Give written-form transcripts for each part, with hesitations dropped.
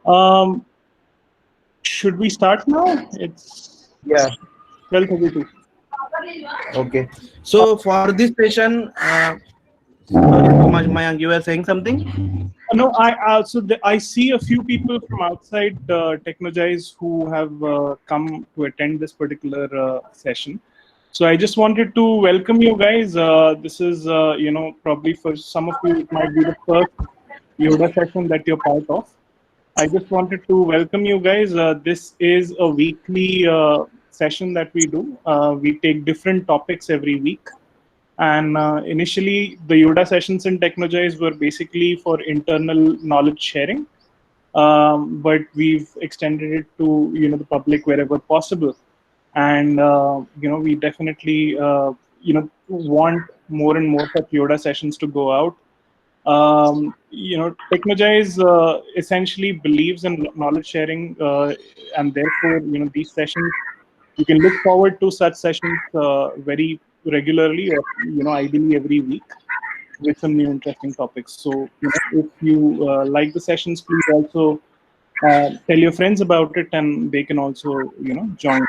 Um, should we start now? It's Yeah. 12:32. Okay. So for this session, sorry, Mayank, you were saying something? No, I see a few people from outside Technogize who have come to attend this particular session. So I just wanted to welcome you guys. This is, probably for some of you, it might be the first Yoda session that you're part of. I just wanted to welcome you guys. This is a weekly session that we do. We take different topics every week. And initially, the Yoda sessions in Technogize were basically for internal knowledge sharing, but we've extended it to the public wherever possible. And we definitely want more and more such Yoda sessions to go out. Technogize essentially believes in knowledge sharing, and therefore, these sessions, you can look forward to such sessions very regularly, or ideally every week, with some new interesting topics. So, if you like the sessions, please also tell your friends about it, and they can also, join.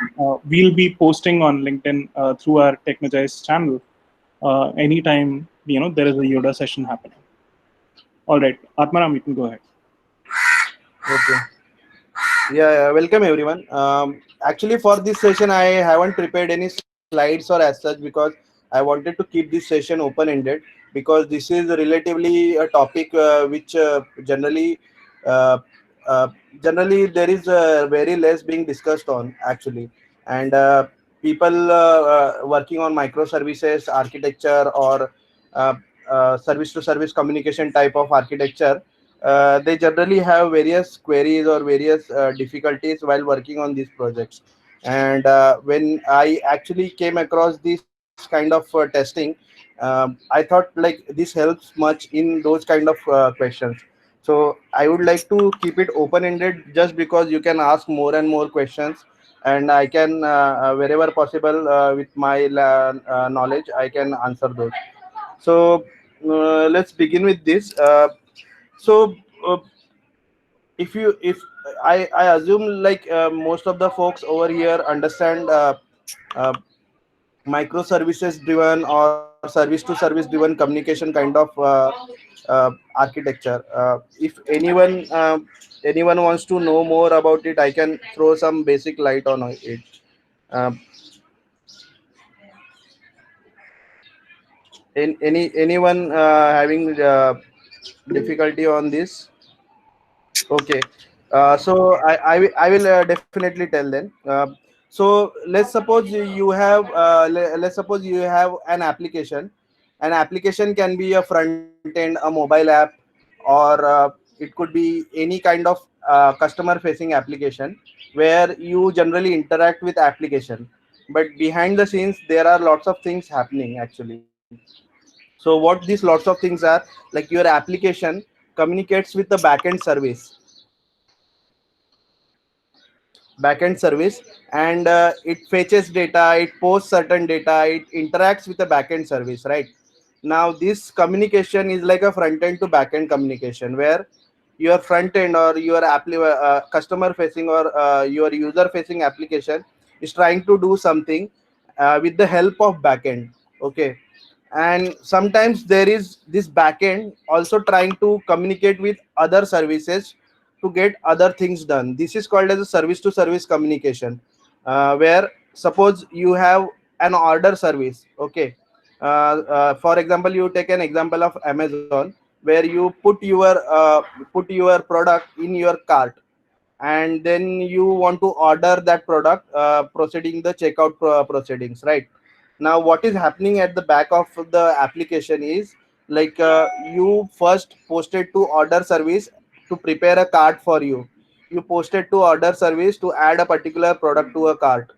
We'll be posting on LinkedIn through our Technogize channel anytime there is a Yoda session happening. All right, Atmaram, you can go ahead. Okay. Yeah, welcome everyone. Actually, for this session, I haven't prepared any slides or as such because I wanted to keep this session open-ended because this is relatively a topic which uh, uh, generally there is very less being discussed on actually, and people working on microservices architecture or uh, service-to-service communication type of architecture, they generally have various queries or various difficulties while working on these projects. And when I actually came across this kind of testing, I thought like this helps much in those kind of questions. So I would like to keep it open ended just because you can ask more and more questions, and I can wherever possible with my knowledge I can answer those. So let's begin with this. So uh, if I assume like most of the folks over here understand uh, microservices driven or service to service driven communication kind of architecture. If anyone wants to know more about it, I can throw some basic light on it. um, anyone having difficulty on this? Okay. I will definitely tell then. So let's suppose let's suppose you have an application. An application can be a front end, a mobile app, or it could be any kind of customer facing application where you generally interact with application. But behind the scenes, there are lots of things happening actually. So what these lots of things are, like your application communicates with the backend service, and it fetches data, it posts certain data, it interacts with the backend service, right? Now this communication is like a front end to backend communication where your front end or your customer facing or your user facing application is trying to do something with the help of backend. Okay. And sometimes there is this backend also trying to communicate with other services to get other things done. This is called as a service to service communication, where suppose you have an order service. Okay. For example, you take an example of Amazon where you put your product in your cart, and then you want to order that product, proceeding the checkout proceedings, right? Now what is happening at the back of the application is like you first posted to order service to prepare a cart for you. You posted to order service to add a particular product to a cart.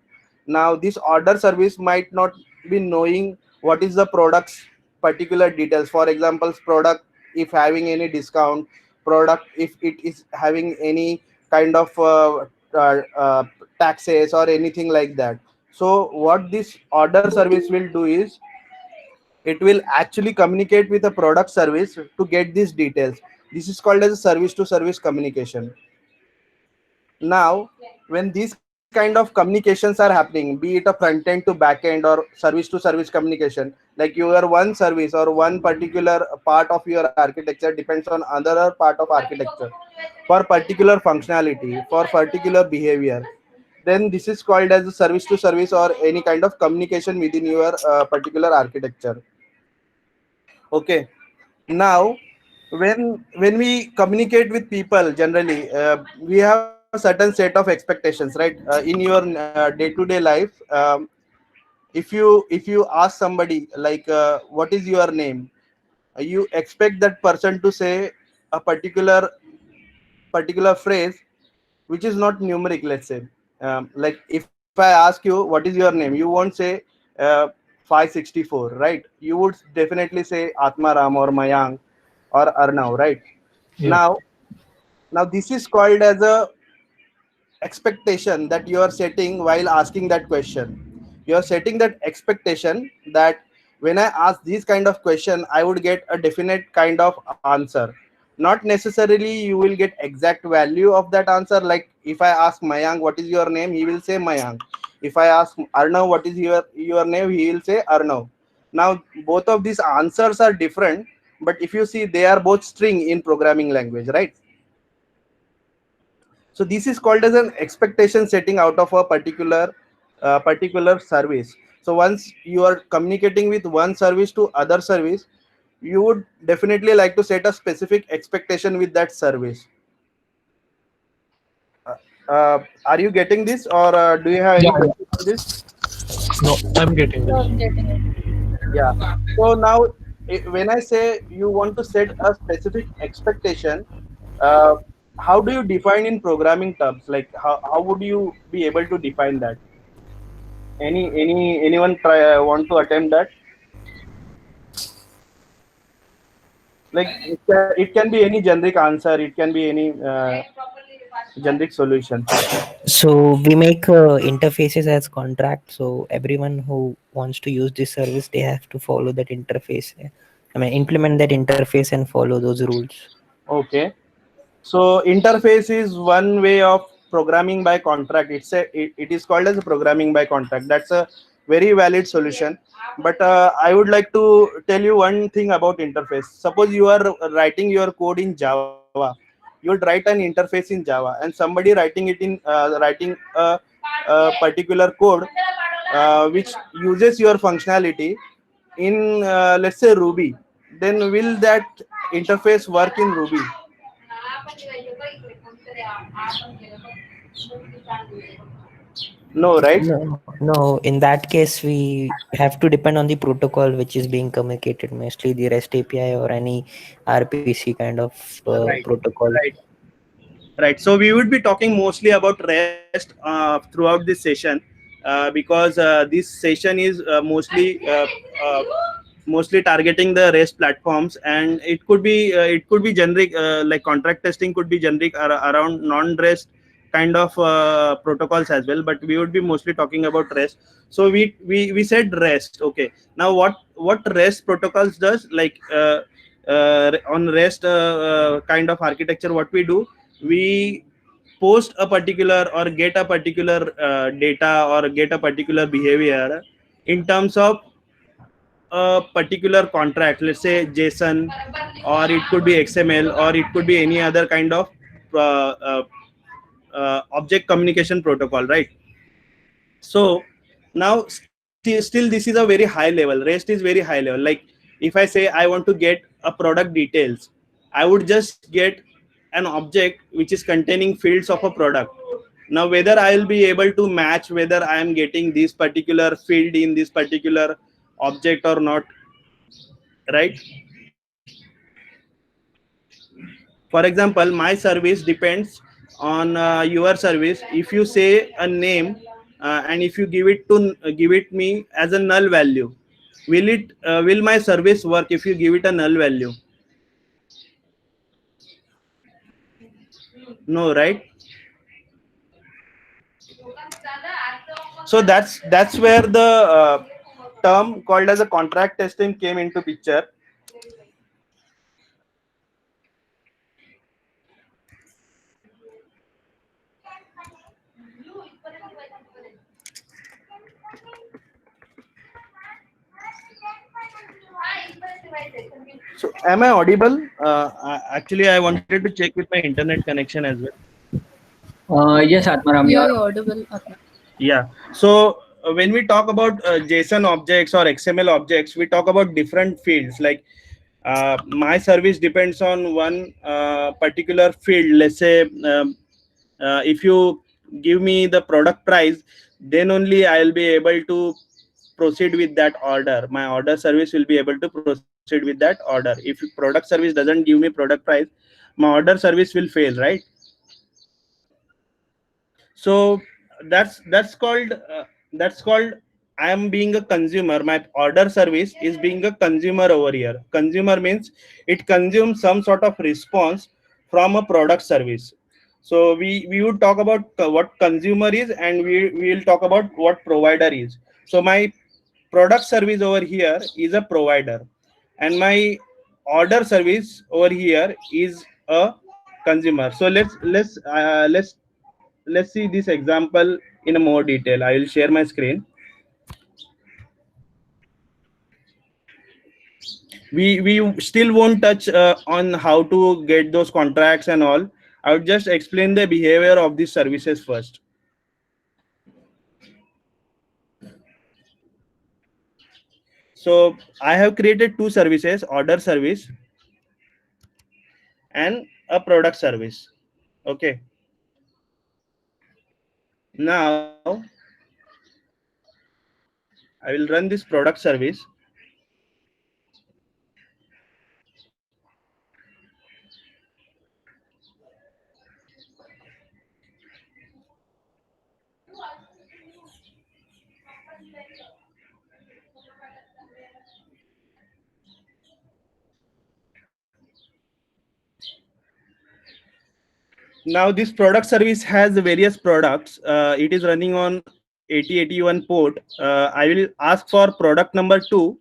Now this order service might not be knowing what is the product's particular details. For example, product if having any discount, product if it is having any kind of taxes or anything like that. So what this order service will do is it will actually communicate with a product service to get these details. This is called as a service to service communication. Now, when these kind of communications are happening, be it a front end to back end or service to service communication, like your one service or one particular part of your architecture depends on another part of architecture for particular functionality, for particular behavior, then this is called as a service to service or any kind of communication within your particular architecture. Okay. Now, when we communicate with people generally, we have a certain set of expectations, right? In your day-to-day life, if you ask somebody like what is your name, you expect that person to say a particular phrase which is not numeric, let's say. Like if I ask you what is your name, you won't say uh, 564, right? You would definitely say Atmaram or Mayank or Arnav, right? Yeah. Now now this is called as a expectation that you are setting while asking that question. You are setting that expectation that when I ask this kind of question, I would get a definite kind of answer. Not necessarily you will get exact value of that answer. Like if I ask Mayank what is your name, he will say Mayank. If I ask Arnav what is your name, he will say Arnav. Now both of these answers are different, but if you see, they are both string in programming language, right? So this is called as an expectation setting out of a particular service. So once you are communicating with one service to other service, you would definitely like to set a specific expectation with that service. Are you getting this, or do you have Yeah, any yeah. questions on this? No, I'm getting So this. I'm getting it. Yeah. So now, when I say you want to set a specific expectation, uh, how do you define in programming terms? Like how would you be able to define that? Anyone try want to attempt that? Like it can be any generic answer. It can be any generic solution. So we make interfaces as contract. So everyone who wants to use this service, they have to follow that interface. I mean, implement that interface and follow those rules. Okay. So interface is one way of programming by contract. It is called as a programming by contract. That's a very valid solution. But I would like to tell you one thing about interface. Suppose you are writing your code in Java. You would write an interface in Java, and somebody writing a particular code which uses your functionality in let's say Ruby. Then will that interface work in Ruby? No, right? No, no. In that case, we have to depend on the protocol which is being communicated, mostly the REST API or any RPC kind of Right, protocol. right, right. So we would be talking mostly about REST throughout this session, because this session is uh, mostly targeting the REST platforms, and it could be generic, like contract testing could be generic around non-REST kind of protocols as well. But we would be mostly talking about REST. So we said REST. Okay. Now what REST protocols does, like on REST kind of architecture, what we do, we post a particular or get a particular data or get a particular behavior in terms of a particular contract, let's say JSON, or it could be XML, or it could be any other kind of uh, uh, object communication protocol, right? So now still this is a very high level. REST is very high level. Like if I say I want to get a product details, I would just get an object which is containing fields of a product. Now whether I will be able to match whether I am getting this particular field in this particular object or not, right? For example, my service depends on your service. If you say a name, and if you give it me as a null value, will my service work if you give it a null value? No, right? So that's where the term called as a contract testing came into picture. So am I audible? Actually, I wanted to check with my internet connection as well. Yes, Atmaram, you Yeah, are. you're audible. Atma. Yeah. So when we talk about JSON objects or XML objects, we talk about different fields. Like my service depends on one particular field. Let's say if you give me the product price, then only I'll be able to proceed with that order. My order service will be able to proceed with that order. If product service doesn't give me product price, my order service will fail, right? So that's called I am being a consumer. My order service is being a consumer over here. Consumer means it consumes some sort of response from a product service. So we would talk about what consumer is, and we will talk about what provider is. So my product service over here is a provider, and my order service over here is a consumer. So let's see this example in a more detail. I will share my screen. We still won't touch on how to get those contracts and all. I would just explain the behavior of these services first. So I have created two services: order service and a product service. Okay. Now I will run this product service. Now this product service has various products. It is running on 8081 port. I will ask for product number 2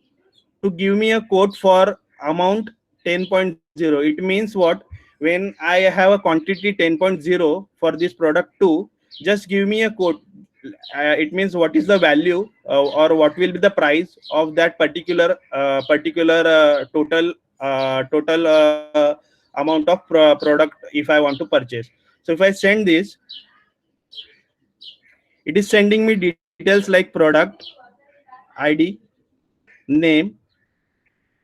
to give me a code for amount 10.0. It means what? When I have a quantity 10.0 for this product 2, just give me a code. It means what is the value or what will be the price of that particular total amount of product if I want to purchase. So if I send this, it is sending me details like product ID, name,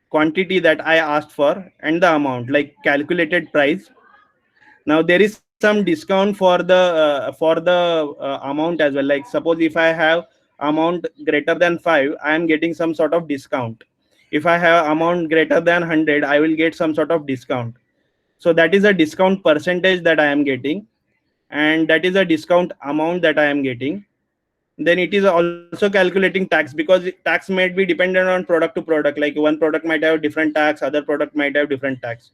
quantity that I asked for, and the amount like calculated price. Now there is some discount for the amount as well. Like suppose if I have amount greater than 5, I am getting some sort of discount. If I have amount greater than 100, I will get some sort of discount. So that is a discount percentage that I am getting, and that is a discount amount that I am getting. Then it is also calculating tax, because tax might be dependent on product to product. Like one product might have different tax, other product might have different tax.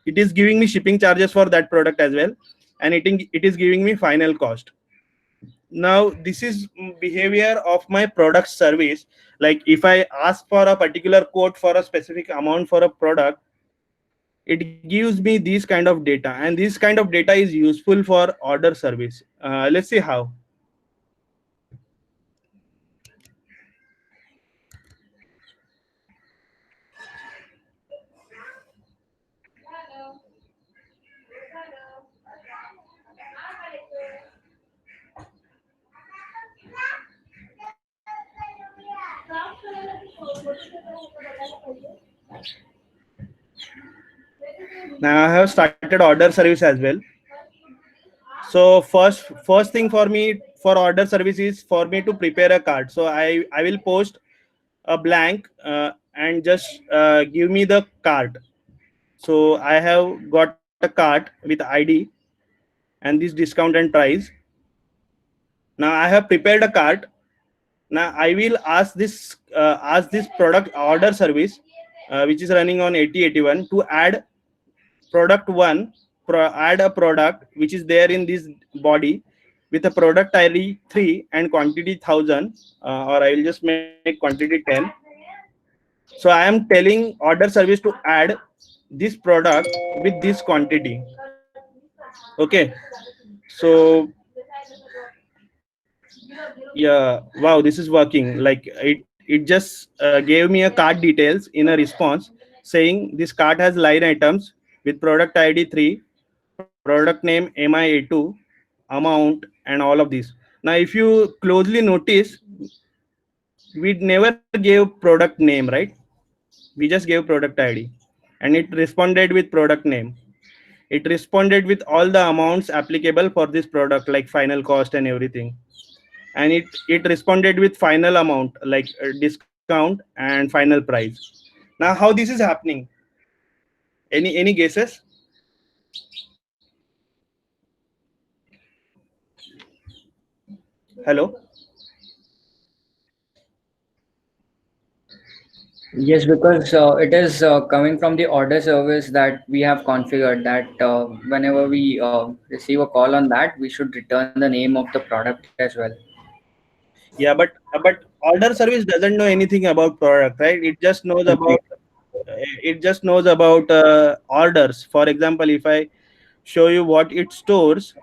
It is giving me shipping charges for that product as well, and it is giving me final cost. Now this is behavior of my product service. Like if I ask for a particular quote for a specific amount for a product, it gives me these kind of data, and this kind of data is useful for order service. Let's see how. Now I have started order service as well. So first thing for me for order service is for me to prepare a card. So I will post a blank and just give me the card. So I have got a card with ID and this discount and price. Now I have prepared a card. Now I will ask this product order service which is running on 8081 to add product 1, add a product which is there in this body with a product ID 3 and quantity 1000, or I will just make quantity 10. So I am telling order service to add this product with this quantity. Okay. So yeah, wow, this is working. Like it just gave me a card details in a response saying this cart has line items with product ID 3, product name MIA2, amount, and all of these. Now, if you closely notice, we never gave product name, right? We just gave product ID, and it responded with product name. It responded with all the amounts applicable for this product, like final cost and everything. And it responded with final amount, like discount and final price. Now, how this is happening? Any guesses? Hello. Yes, because it is coming from the order service that we have configured that whenever we receive a call on that, we should return the name of the product as well. Yeah, but order service doesn't know anything about product, right? It just knows about orders. For example, if I show you what it stores,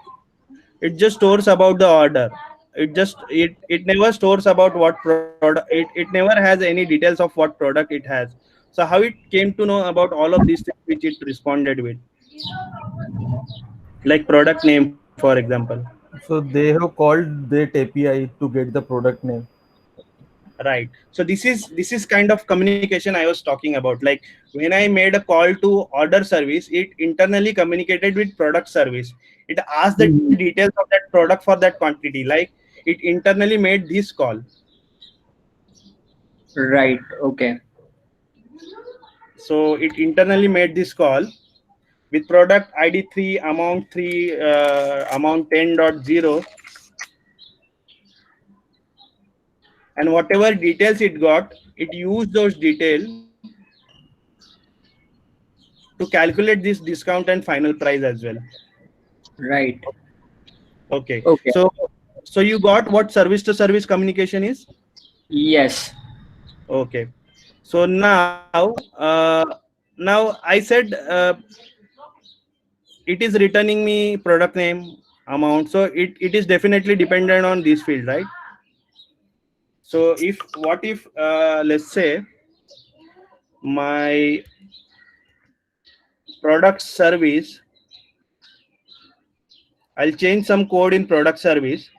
it just stores about the order. It never stores about what product. It never has any details of what product it has. So how it came to know about all of these things which it responded with, like product name, for example. So they have called that API to get the product name. Right. So this is kind of communication I was talking about. Like when I made a call to order service, it internally communicated with product service. It asked the Mhm. details of that product for that quantity. Like it internally made this call. Right. Okay. So it internally made this call with product ID 3, amount 3, amount 10.0, and whatever details it got, it used those details to calculate this discount and final price as well. Right. Okay. Okay. So you got what service to service communication is? Yes. Okay. So now I said it is returning me product name, amount. So it is definitely dependent on this field, right? So if let's say my product service, I'll change some code in product service.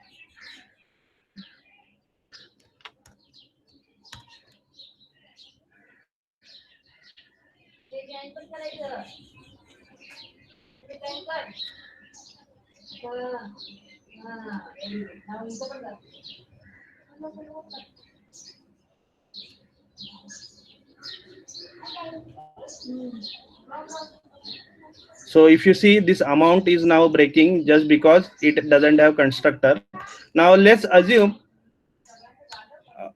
So if you see, this amount is now breaking just because it doesn't have constructor. Now let's assume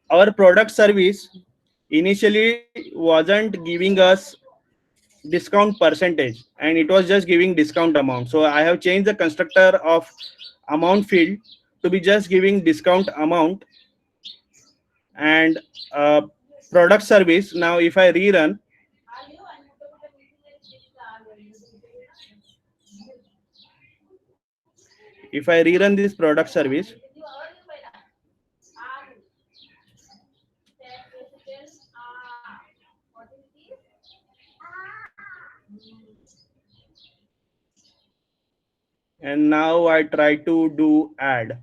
our product service initially wasn't giving us discount percentage, and it was just giving discount amount. So I have changed the constructor of amount field to be just giving discount amount and product service. Now if I rerun, this product service, and now I try to do add,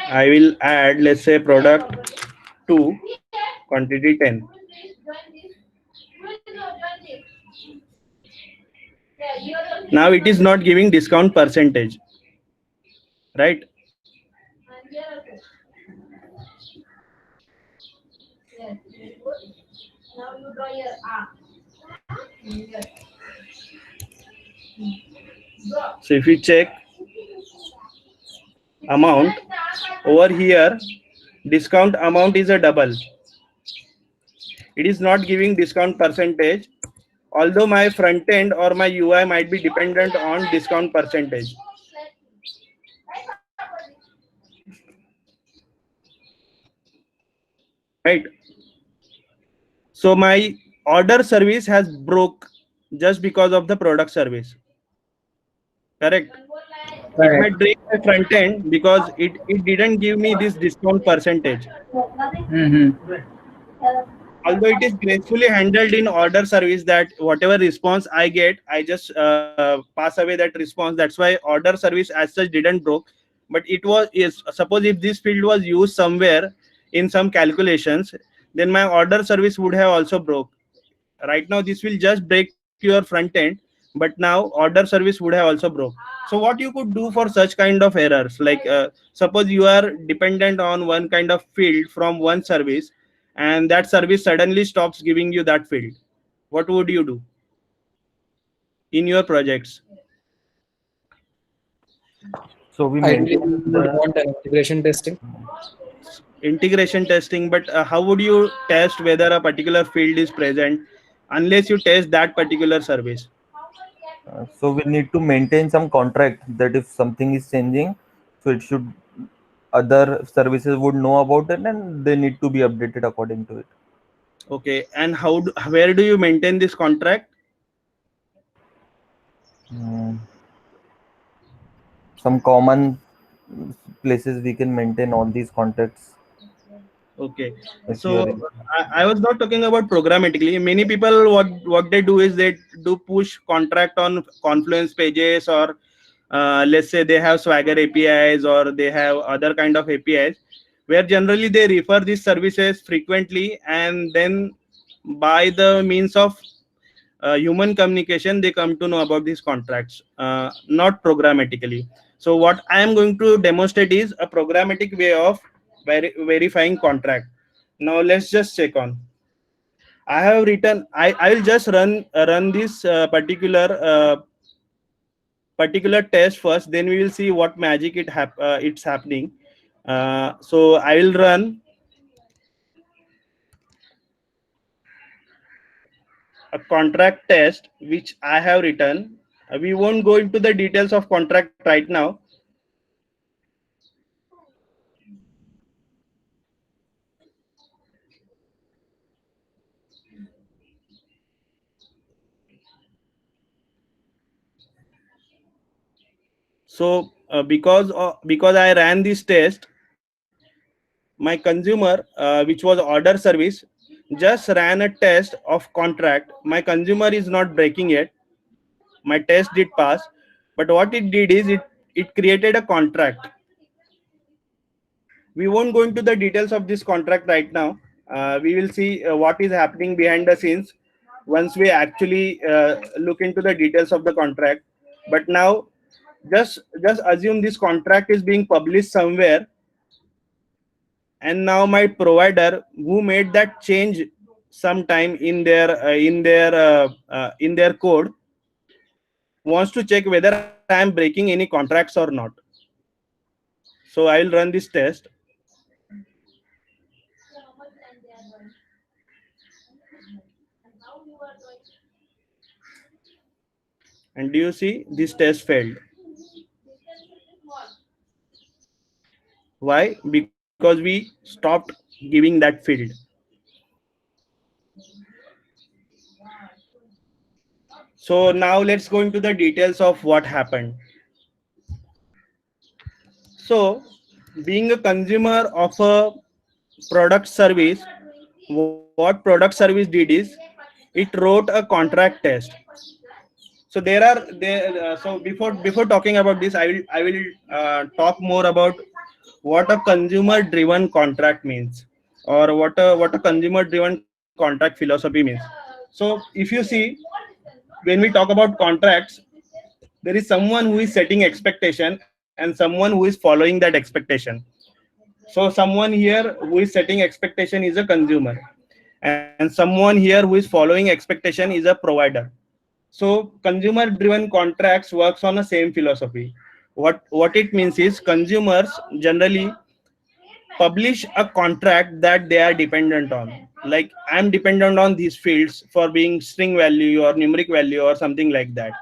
I will add, let's say, product 2, quantity 10. Now it is not giving discount percentage, right? So if you check amount over here, discount amount is a double. It is not giving discount percentage, although my front end or my UI might be dependent on discount percentage. Right. So my order service has broke just because of the product service. Correct. It Correct. might break my front end because it didn't give me this discount percentage. Mm-hmm. although it is gracefully handled in order service, that whatever response I get, I just pass away that response. That's why order service as such didn't broke. But it was, is, suppose if this field was used somewhere in some calculations, then my order service would have also broke. Right now this will just break your front end, but now order service would have also broke. So what you could do for such kind of errors, like suppose you are dependent on one kind of field from one service, and that service suddenly stops giving you that field, what would you do in your projects? So we Ideally, we maintain would want an integration testing. Integration testing, but how would you test whether a particular field is present unless you test that particular service? so we need to maintain some contract that if something is changing, so it should, other services would know about it and they need to be updated according to it. Okay, and where do you maintain this contract? Mm, some common places we can maintain all these contacts. Okay, If you so are in. I was not talking about programmatically. Many people, what they do is they do push contract on Confluence pages, or let's say they have Swagger APIs, or they have other kind of APIs, where generally they refer these services frequently, and then by the means of human communication they come to know about these contracts, not programmatically. So what I am going to demonstrate is a programmatic way of verifying contract. Now let's just check on. I have written, I will just run this particular test first, then we will see what magic it's happening. So I will run a contract test which I have written. We won't go into the details of contract right now. So because I ran this test, my consumer, which was order service, just ran a test of contract. My consumer is not breaking it. My test did pass, but what it did is it created a contract. We won't go into the details of this contract right now. We will see what is happening behind the scenes once we actually look into the details of the contract. But now just assume this contract is being published somewhere, and now my provider who made that change sometime in their code wants to check whether I am breaking any contracts or not. So I will run this test. And do you see this test failed? Why? Because we stopped giving that field. So now let's go into the details of what happened. So being a consumer of a product service, what product service did is it wrote a contract test. So so before talking about this, I will talk more about what a consumer driven contract means, or what a consumer driven contract philosophy means. So if you see, when we talk about contracts, there is someone who is setting expectation and someone who is following that expectation. So someone here who is setting expectation is a consumer, and someone here who is following expectation is a provider. So consumer driven contracts works on the same philosophy. What it means is consumers generally publish a contract that they are dependent on. Like, I'm dependent on these fields for being string value or numeric value or something like that,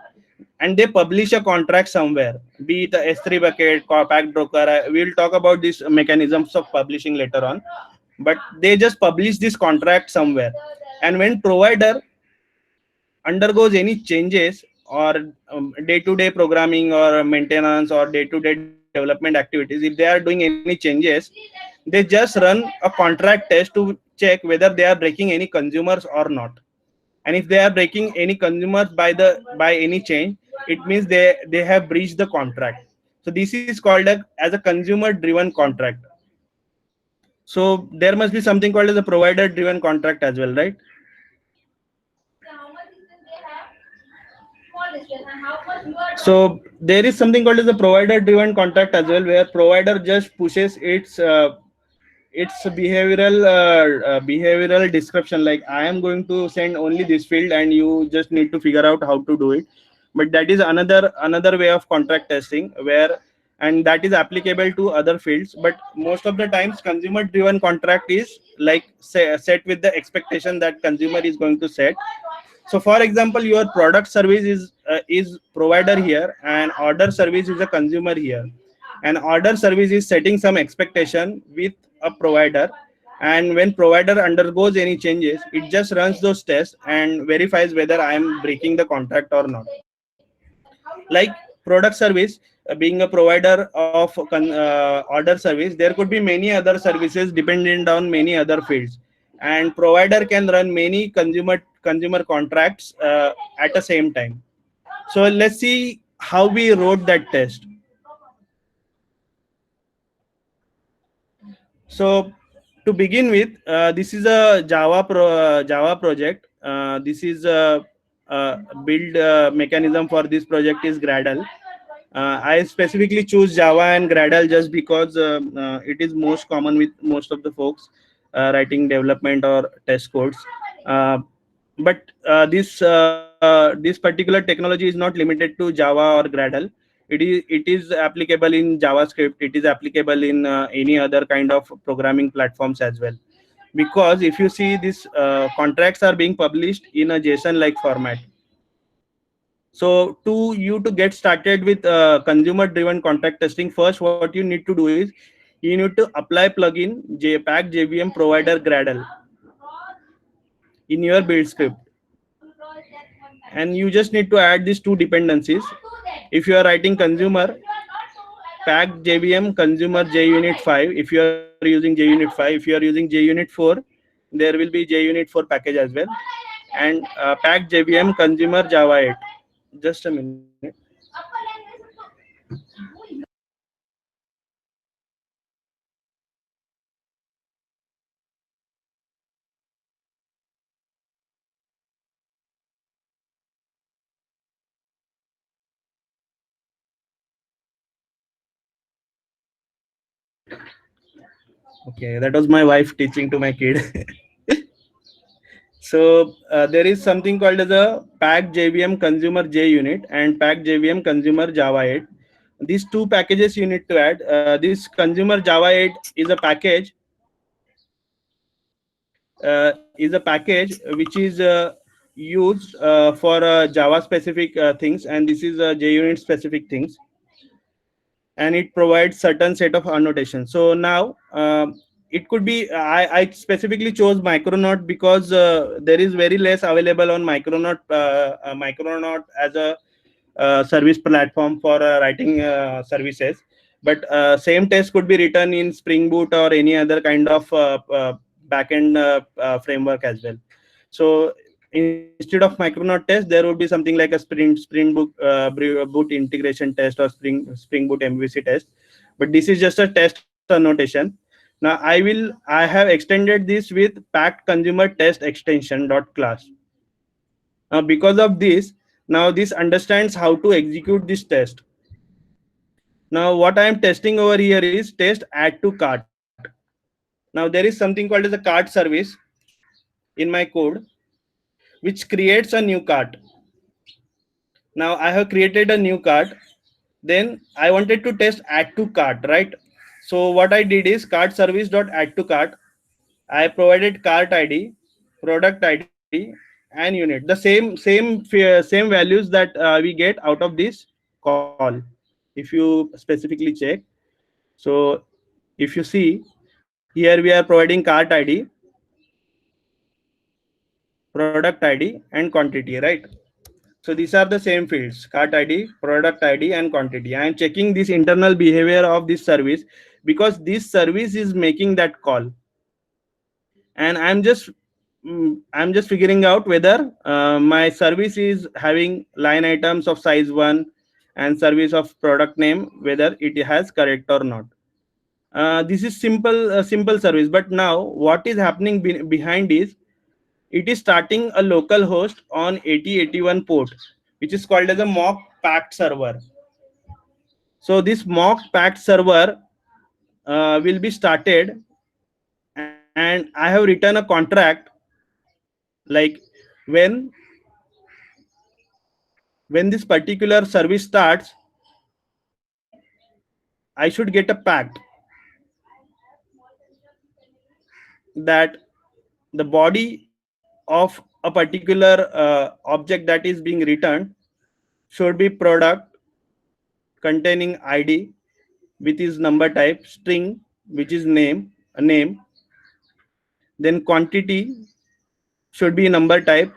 and they publish a contract somewhere, be it a S3 bucket, packed broker. We'll talk about these mechanisms of publishing later on, but they just publish this contract somewhere. And when provider undergoes any changes, or day-to-day programming or maintenance or day-to-day development activities, if they are doing any changes, they just run a contract test to check whether they are breaking any consumers or not. And if they are breaking any consumers by any change, it means they have breached the contract. So this is called as a consumer driven contract. So there must be something called as a provider driven contract as well, right? So there is something called as a provider driven contract as well, where provider just pushes its behavioral description, like I am going to send only this field and you just need to figure out how to do it. But that is another way of contract testing, where and that is applicable to other fields. But most of the times consumer driven contract is like set with the expectation that consumer is going to set. So for example, your product service is provider here, and order service is a consumer here. And order service is setting some expectation with a provider, and when provider undergoes any changes, it just runs those tests and verifies whether I am breaking the contract or not. Like product service, being a provider of order service, there could be many other services dependent on many other fields, and provider can run many consumer contracts at the same time. So let's see how we wrote that test. So to begin with, this is a Java project. This is a build mechanism for this project is Gradle. I specifically choose Java and Gradle just because it is most common with most of the folks writing development or test codes. But this particular technology is not limited to Java or Gradle. It is applicable in JavaScript. It is applicable in any other kind of programming platforms as well. Because if you see, these contracts are being published in a JSON like format. So to get started with consumer driven contract testing, first what you need to do is you need to apply plugin Pack JVM provider Gradle in your build script, and you just need to add these two dependencies. If you are writing consumer, Pack JVM consumer JUnit 5, if you are using JUnit 5. If you are using JUnit 4, there will be JUnit 4 package as well, and Pack JVM consumer Java 8. Just a minute. Okay, that was my wife teaching to my kid. So there is something called as a Pack JVM consumer JUnit and Pack JVM consumer Java 8. These two packages you need to add. This consumer Java 8 is a package. Which is used for Java specific things, and this is JUnit specific things, and it provides certain set of annotations. So now it could be I specifically chose Micronaut because there is very less available on Micronaut as a service platform for writing services. But same test could be written in Spring Boot or any other kind of backend framework as well. So instead of Micronaut test, there would be something like a Spring Boot integration test or Spring Boot MVC test. But this is just a test annotation. Now I have extended this with packed consumer test extension dot class. Now because of this, now this understands how to execute this test. Now what I am testing over here is test add to cart. Now there is something called as a cart service in my code, which creates a new cart. Now I have created a new cart. Then I wanted to test add to cart, right? So what I did is cart service dot add to cart. I provided cart ID, product ID, and unit. The same values that we get out of this call. If you specifically check, so if you see here, we are providing cart ID, product ID, and quantity, right? So these are the same fields: cart ID, product ID, and quantity. I am checking this internal behavior of this service because this service is making that call, and I'm just figuring out whether my service is having line items of size 1 and service of product name, whether it has correct or not. This is simple service, but now what is happening behind is it is starting a local host on 8081 port, which is called as a mock packed server. So this mock packed server will be started, and I have written a contract like when this particular service starts, I should get a pact that the body of a particular object that is being returned should be product containing ID with its number type, string which is a name, then quantity should be number type,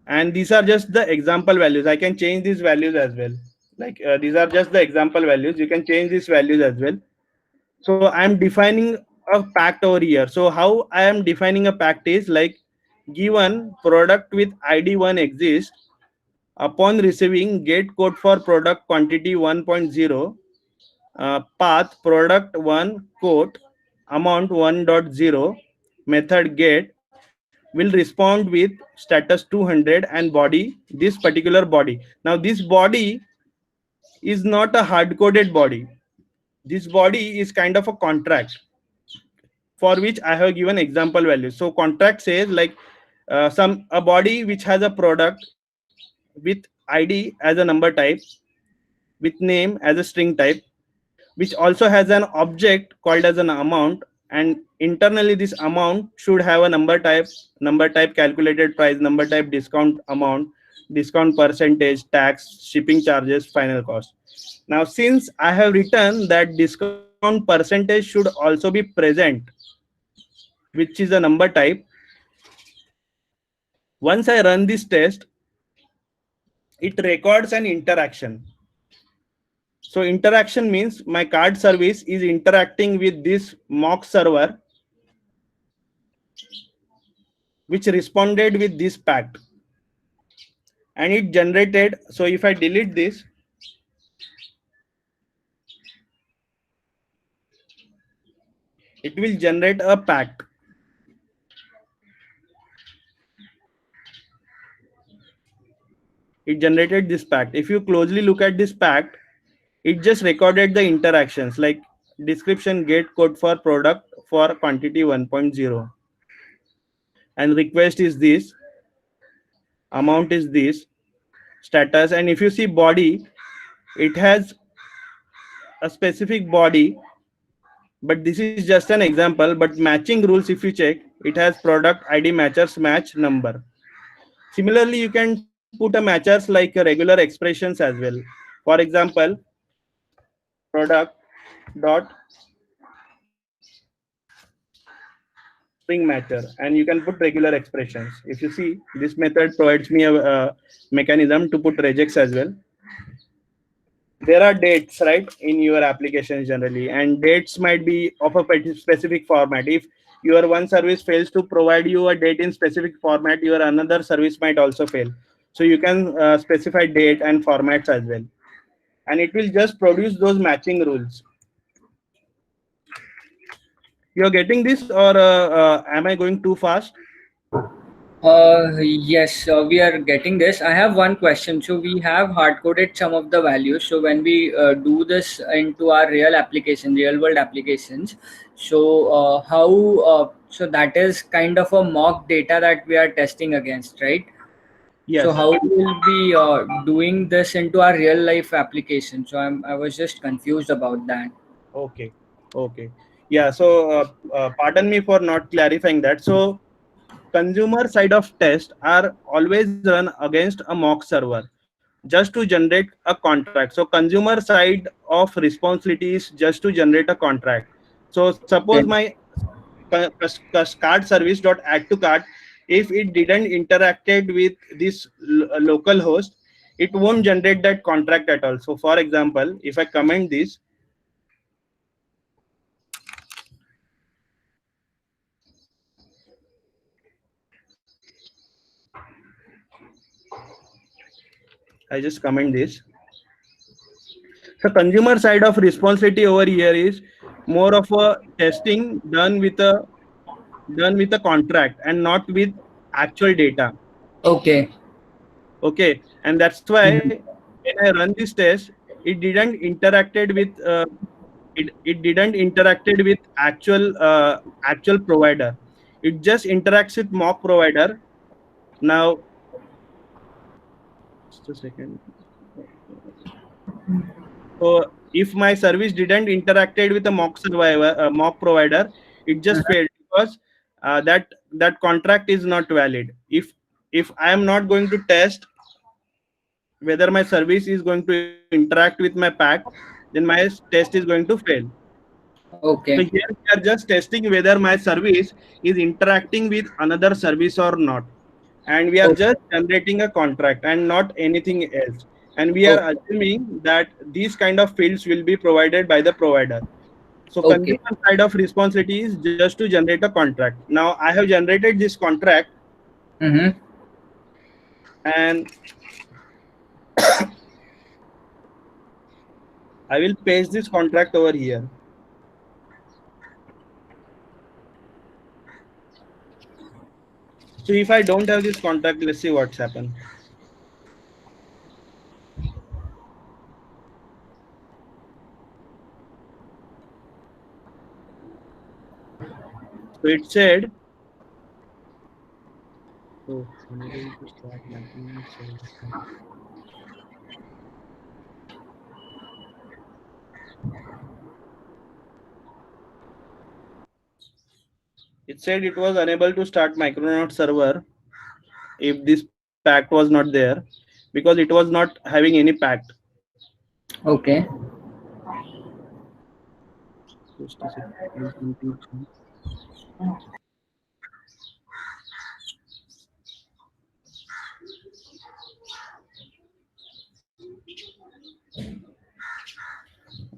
and these are just the example values. I can change these values as well. Like these are just the example values. You can change these values as well. So I'm defining a pact over here. So how I am defining a pact is like, given product with ID 1 exists, upon receiving get code for product quantity 1.0, path product 1 quote amount 1.0, method get will respond with status 200 and body, this particular body. Now this body is not a hard coded body. This body is kind of a contract for which I have given example values. So contract says like a body which has a product with ID as a number type, with name as a string type, which also has an object called as an amount, and internally this amount should have a number type calculated price, number type discount amount, discount percentage, tax, shipping charges, final cost. Now since I have written that discount percentage should also be present, which is a number type, once I run this test, it records an interaction. So interaction means my card service is interacting with this mock server, which responded with this pact, and it generated. So if I delete this, it will generate a pact. It generated this pact. If you closely look at this pact, it just recorded the interactions like description get code for product for quantity 1.0, and request is this, amount is this, status, and if you see body, it has a specific body, but this is just an example. But matching rules, if you check, it has product ID matchers match number. Similarly, you can put a matchers like regular expressions as well. For example, product dot string matcher, and you can put regular expressions. If you see, this method provides me a mechanism to put regex as well. There are dates, right, in your applications generally, and dates might be of a specific format. If your one service fails to provide you a date in specific format, your another service might also fail. So you can specify date and formats as well, and it will just produce those matching rules. You're getting this, or am I going too fast? Yes, we are getting this. I have one question. So we have hard coded some of the values. So when we do this into our real world applications, so so that is kind of a mock data that we are testing against, right? Yes. So how we will be doing this into our real life application? So I was just confused about that. Okay. Yeah. So pardon me for not clarifying that. So consumer side of test are always run against a mock server just to generate a contract. So consumer side of responsibility is just to generate a contract. So suppose my card service dot add to cart, if it didn't interacted with this local host, it won't generate that contract at all. So for example, if I comment this, I just comment this. So consumer side of responsibility over here is more of a testing done with a contract and not with actual data. Okay. Okay, and that's why when I run this test, it didn't interacted with it didn't interacted with actual provider. It just interacts with mock provider. Now, just a second. So if my service didn't interacted with a mock provider, it just failed because that contract is not valid. If I am not going to test whether my service is going to interact with my pack, then my test is going to fail. Okay. So here we are just testing whether my service is interacting with another service or not. And we are Okay. just generating a contract and not anything else. And we are Okay. assuming that these kind of fields will be provided by the provider. So Okay. consumer side of responsibility is just to generate a contract. Now I have generated this contract Mm-hmm. and I will paste this contract over here. So if I don't have this contract, let's see what's happened. So it said, oh, unable to start mapping service. It said it was unable to start Micronaut server if this pact was not there because it was not having any pact. Okay. Just a second.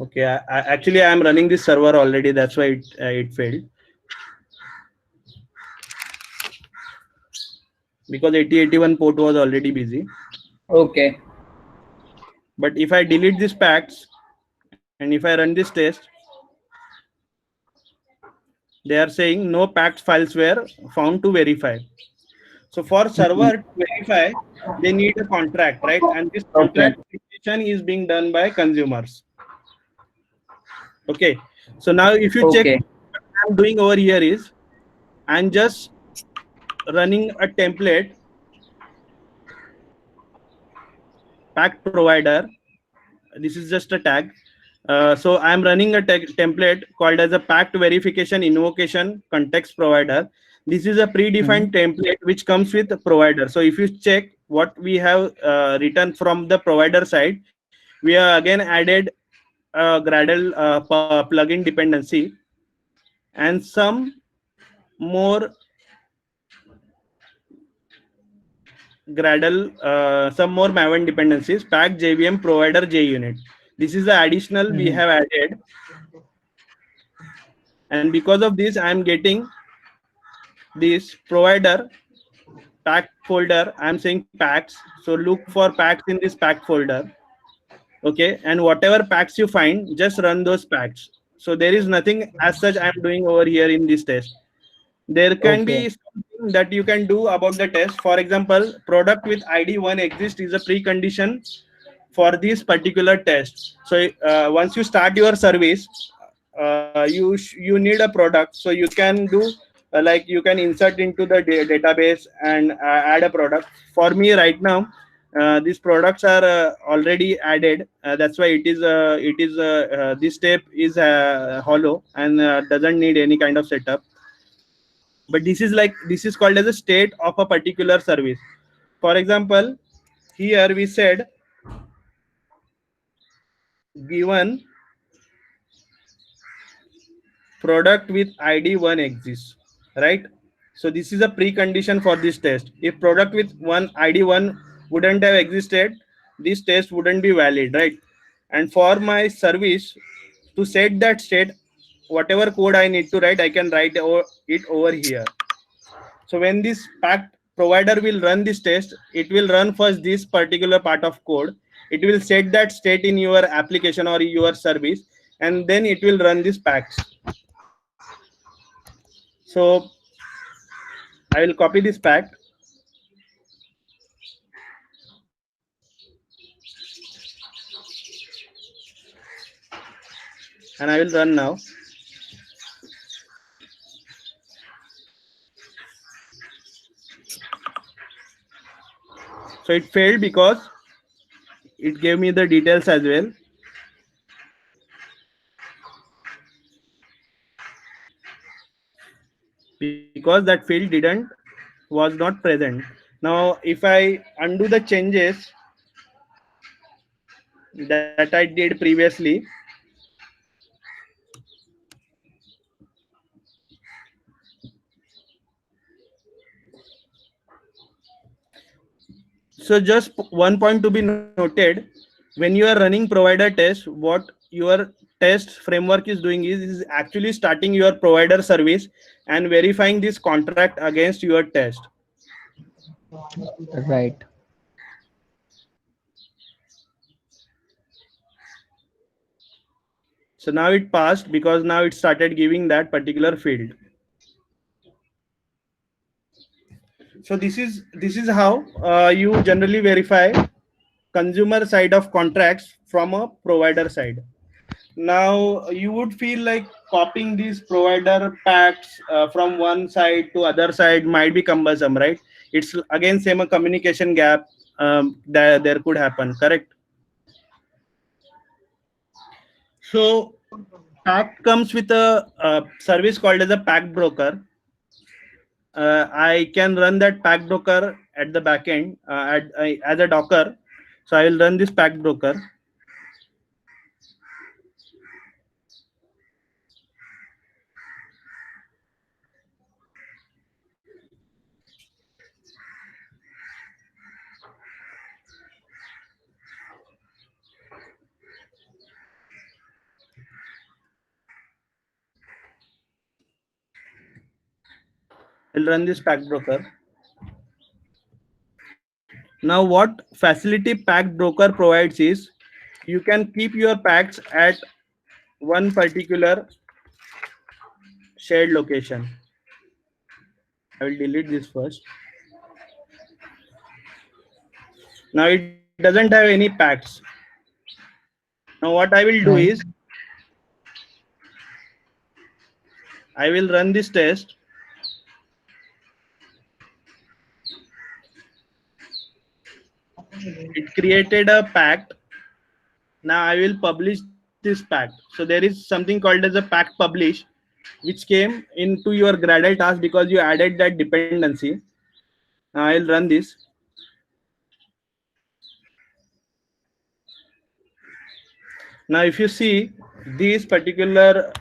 Okay, actually I am running this server already. That's why it failed because 8081 port was already busy. Okay. But if I delete these packs and if I run this test, they are saying no packed files were found to verify. So for server to verify, they need a contract, right? And this Okay. contract verification is being done by consumers. Okay. So now if you check Okay. what I'm doing over here is I'm just running a template packed provider. This is just a tag. So I'm running a template called as a packed verification invocation context provider. This is a predefined template which comes with the provider. So if you check what we have written from the provider side, we have again added a Gradle plugin dependency and some more some more Maven dependencies, pack JVM provider JUnit. This is the additional we have added. And because of this, I'm getting this provider pack folder. I'm saying packs. So look for packs in this pack folder. Okay. And whatever packs you find, just run those packs. So there is nothing as such I'm doing over here in this test. There can Okay. be something that you can do about the test. For example, product with ID 1 exist is a precondition for this particular test. So once you start your service, you need a product. So you can do like you can insert into the database and add a product. For me right now, these products are already added. That's why this step is hollow and doesn't need any kind of setup. But this is called as a state of a particular service. For example, here we said given product with ID 1 exists, right? So this is a precondition for this test. If product with ID 1 wouldn't have existed, this test wouldn't be valid, right? And for my service to set that state, whatever code I need to write, I can write it over here. So when this packed provider will run this test, it will run first this particular part of code. It will set that state in your application or your service, and then it will run these packs. So I will copy this pack. And I will run now. So it failed because it gave me the details as well. Because that field was not present. Now, if I undo the changes that I did previously, so just one point to be noted, when you are running provider test, what your test framework is doing is actually starting your provider service and verifying this contract against your test. Right. So now it passed because now it started giving that particular field. So this is how you generally verify consumer side of contracts from a provider side. Now you would feel like copying these provider packs from one side to other side might be cumbersome, right? It's again same a communication gap that there could happen, correct? So pack comes with a service called as a pack broker. I can run that pack broker at the backend as a Docker. So I will run this pack broker. I'll run this pack broker. Now what facility pack broker provides is you can keep your packs at one particular shared location. I will delete this first. Now it doesn't have any packs. Now what I will do is I will run this test. It created a pact. Now I will publish this pact. So there is something called as a pact publish, which came into your Gradle task because you added that dependency. Now I'll run this. Now if you see this particular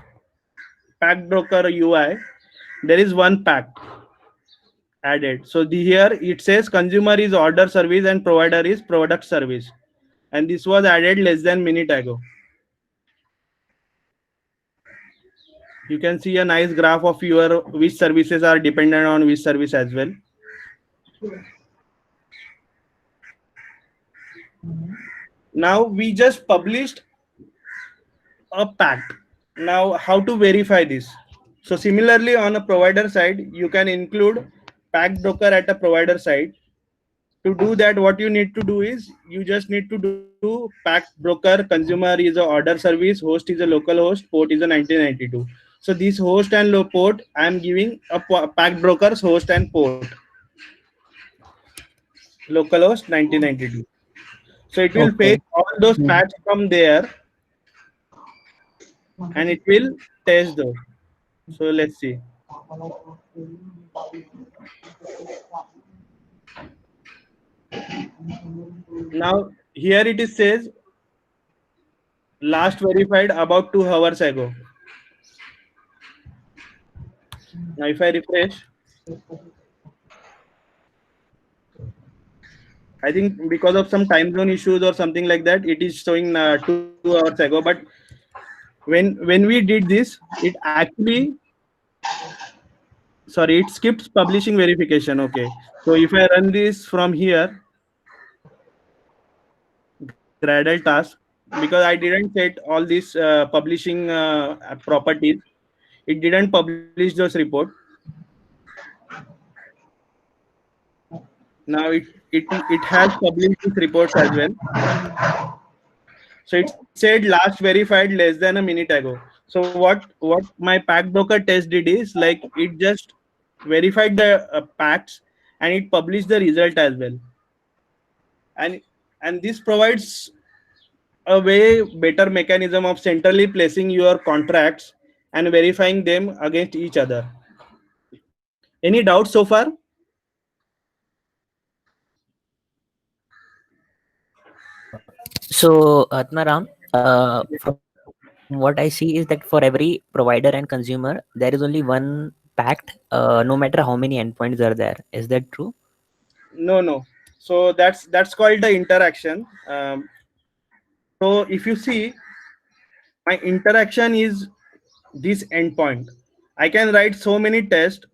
pack broker UI, there is one pack added. So here it says consumer is order service and provider is product service, and this was added less than minute ago. You can see a nice graph of your which services are dependent on which service as well. Now we just published a pact. Now how to verify this? So similarly on a provider side, you can include pack broker at a provider side. To do that, what you need to do is you just need to do pack broker consumer is a order service, host is a local host, port is a 1992. So this host and low port, I am giving a pack brokers host and port. Localhost 1992. So it will fetch all those packs from there and it will test those. So let's see. Now here it is says last verified about 2 hours ago. Now if I refresh, I think because of some time zone issues or something like that, it is showing 2 hours ago. But when we did this, it actually sorry, it skips publishing verification. Okay, so if I run this from here, Gradle task, because I didn't set all these publishing properties, it didn't publish those report. Now it has published these reports as well. So it said last verified less than a minute ago. So what my pack broker test did is, like, it just verified the packs and it published the result as well. And this provides a way better mechanism of centrally placing your contracts and verifying them against each other. Any doubts so far? So, Atmaram, from what I see is that for every provider and consumer, there is only one pact, no matter how many endpoints are there. Is that true? No. So that's called the interaction. So if you see, my interaction is this endpoint. I can write so many tests.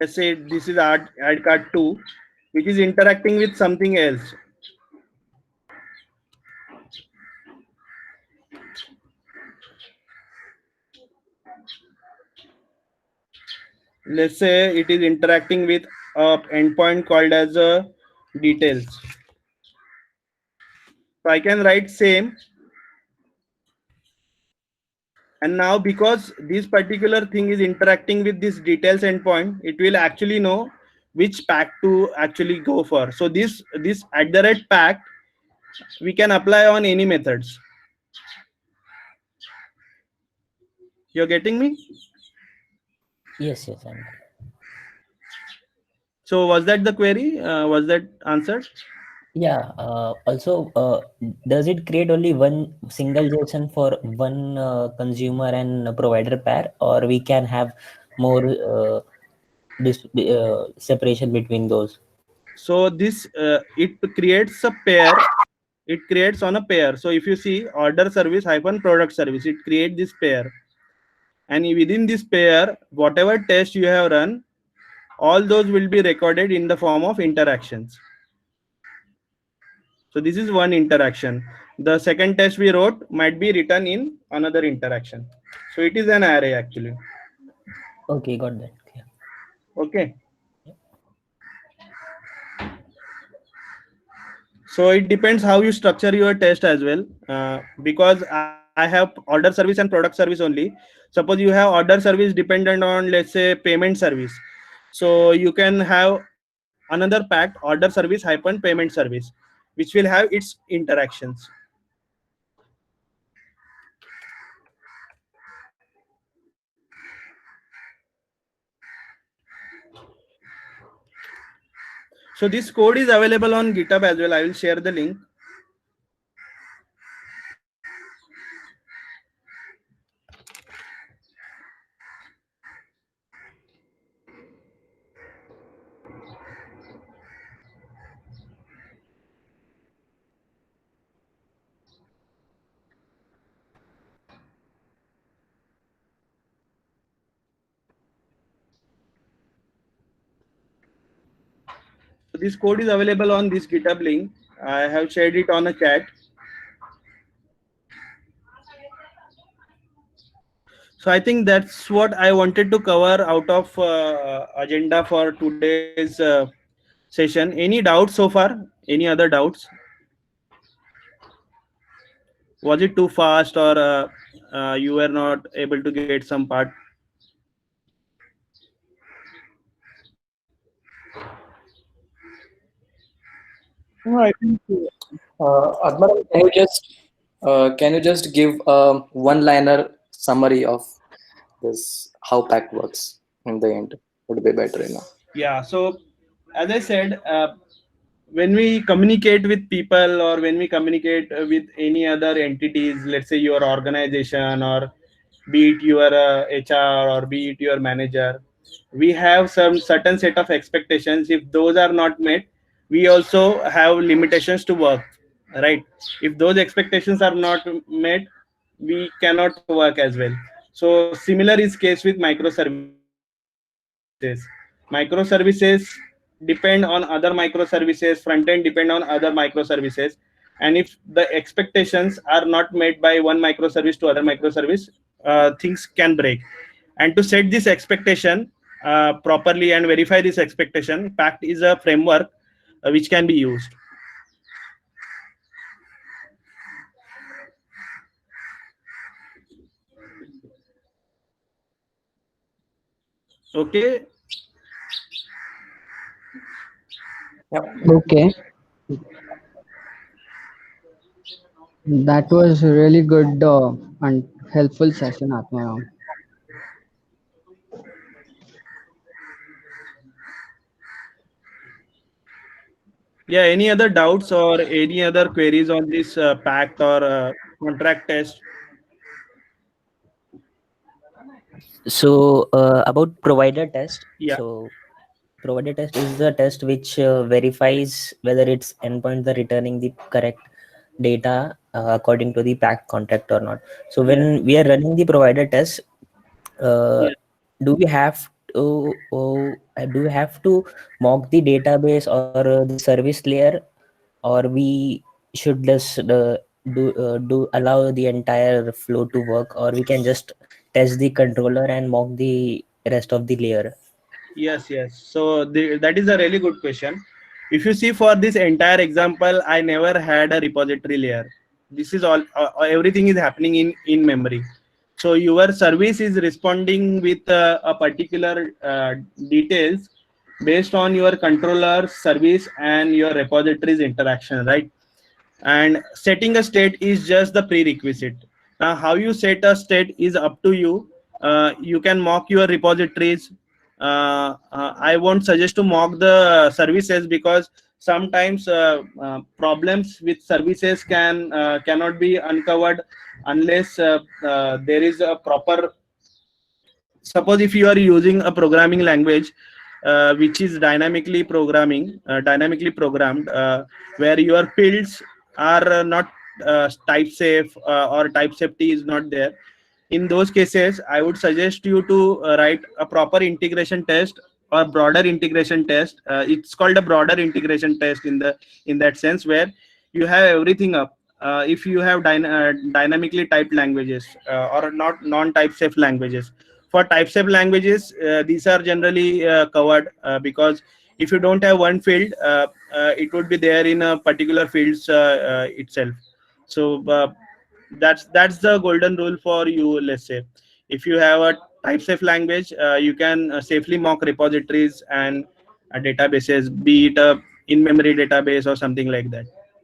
Let's say this is add card 2, which is interacting with something else. Let's say it is interacting with a endpoint called as details. So I can write same. And now, because this particular thing is interacting with this details endpoint, it will actually know which pack to actually go for. So this @pack we can apply on any methods. You're getting me? Yes. So was that the query? Was that answered? Yeah. Also, does it create only one single JSON for one consumer and provider pair, or we can have more separation between those? So this it creates a pair. It creates on a pair. So if you see order service hyphen product service, it creates this pair. And within this pair, whatever test you have run, all those will be recorded in the form of interactions. So this is one interaction. The second test we wrote might be written in another interaction. So it is an array actually. Okay, got that. Yeah. Okay. So it depends how you structure your test as well. Because I have order service and product service only. Suppose you have order service dependent on, let's say, payment service. So you can have another pack, order service hyphen payment service, which will have its interactions. So this code is available on GitHub as well. I will share the link. So this code is available on this GitHub link. I have shared it on a chat. So I think that's what I wanted to cover out of agenda for today's session. Any doubts so far? Any other doubts? Was it too fast, or you were not able to get some part? No, I think Admiral, can you just give a one-liner summary of this, how pack works in the end? Would be better, Yeah. So as I said, when we communicate with people, or when we communicate with any other entities, let's say your organization, or be it your HR, or be it your manager, we have some certain set of expectations. If those are not met, we also have limitations to work. right? If those expectations are not met, we cannot work as well. So similar is case with microservices. Microservices depend on other microservices, front end depend on other microservices, and if the expectations are not met by one microservice to other microservice, things can break. And to set this expectation properly and verify this expectation, Pact is a framework which can be used. Okay. Okay, that was a really good and helpful session, Atmaram. Yeah, any other doubts or any other queries on this Pact or contract test? So about provider test. Yeah. So provider test is the test which verifies whether its endpoints are returning the correct data according to the Pact contract or not. So when we are running the provider test, Yeah. do we have to mock the database or the service layer, or we should just do allow the entire flow to work, or we can just test the controller and mock the rest of the layer? Yes. So that is a really good question. If you see for this entire example, I never had a repository layer. This is all, everything is happening in memory. So your service is responding with a particular details based on your controller service and your repository's interaction, right? And setting a state is just the prerequisite. Now how you set a state is up to you. You can mock your repositories. I won't suggest to mock the services, because sometimes problems with services cannot be uncovered unless there is a proper, suppose if you are using a programming language which is dynamically programmed, where your fields are not type safe, or type safety is not there. In those cases, I would suggest you to write a proper integration test or broader integration test. It's called a broader integration test in that sense, where you have everything up. If you have dynamically typed languages or not non-type safe languages. For type safe languages, these are generally covered, because if you don't have one field, it would be there in a particular fields itself. So that's the golden rule for you. Let's say if you have a type safe language, you can safely mock repositories and databases, be it a in-memory database or something like that.